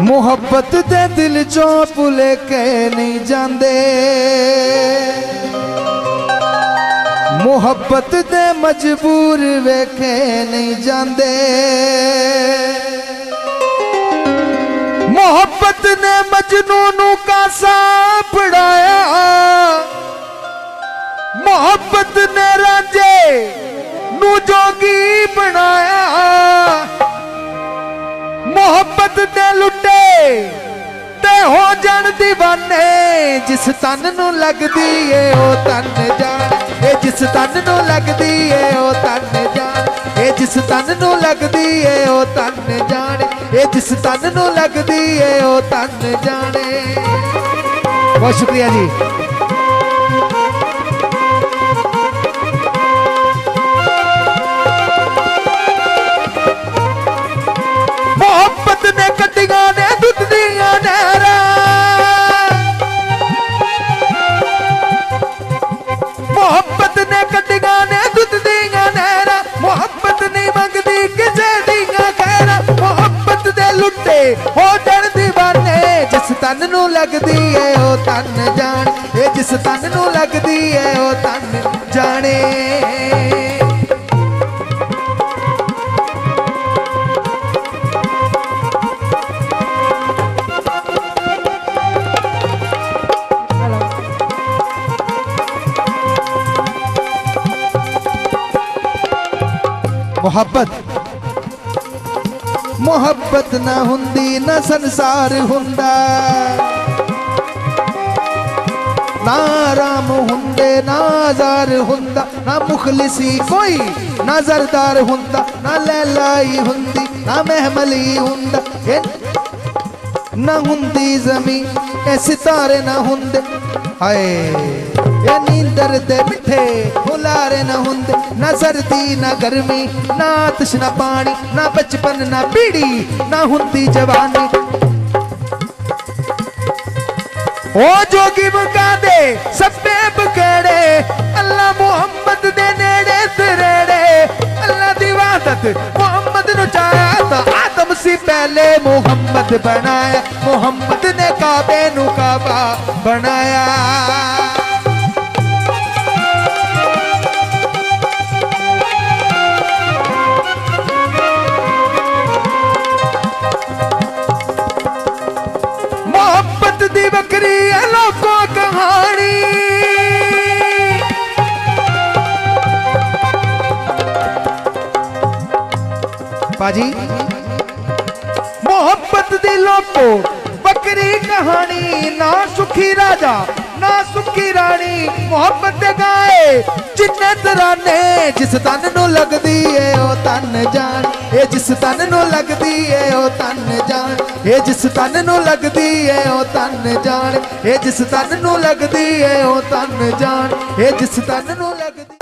मुहब्बत दे दिल चों भुले के नहीं जांदे, मुहब्बत दे मजबूर वेखे नहीं जांदे। मोहब्बत ने मजनू नू कासा पढ़ाया, मोहब्बत ने रांझे नू जोगी बनाया। मोहब्बत ने लुटे ते हो जान दीवाने, जिस तन नू लगदी है ओ तन जान, ए जिस तन नू लगदी है ओ तन जान, ए जिस तन नू लगदी है ओ तन जान, ए जिस तन नू लगदी है ओ तन जाने। बहुत शुक्रिया जी। मोहब्बत ने कटिया ने दुध दिया नहरा, मोहब्बत ने कटिया ने दुध दिया नहरा। मोहब्बत नहीं मंगदी किसे दिया खैरा, मोहब्बत दे लुटे हो जन दीवाने, जिस तन नू लगदी है ओ तन जान, ए जिस तन नू लगदी है ओ तन जाने। मोहब्बत मोहब्बत ना हुंदी ना संसार हुंदा, ना राम हुंदे ना जार हुंदा, ना मुखलिसी कोई ना जरदार हुंदा, ना लैलाई हुंदी ना महमली हुंदा, ना हुंदी जमी ए सितारे ना हुंदे। हाय ये नींदर दे मिठे हुलारे न हुंदे, ना सर्दी ना गर्मी ना आतिश ना पानी, ना बचपन ना पीड़ी ना हुंदी जवानी। ओ जोगी मुका दे सबे बकेड़े, अल्लाह मुहम्मद दे नेड़े तेरेड़े। अल्लाह दी इबादत मुहम्मद नु चाया, तो आदम सी पहले मुहम्मद बनाया, मुहम्मद ने काबे नु काबा बनाया। दी बकरी है लोगों कहानी, पाजी मोहब्बत दी लोगों बकरी कहानी, ना सुखी राजा ना सुखी रानी। मोहब्बत दे गाए जिन्ने तराने, जिस तन नू लगदी है ओ तन जान, ए जिस तन नू लगदी है ओ तन जान, ए जिस तन नू लगदी है ओ तन जान, ए जिस तन नू लगदी है ओ तन जान, ए जिस तन नू लगदी।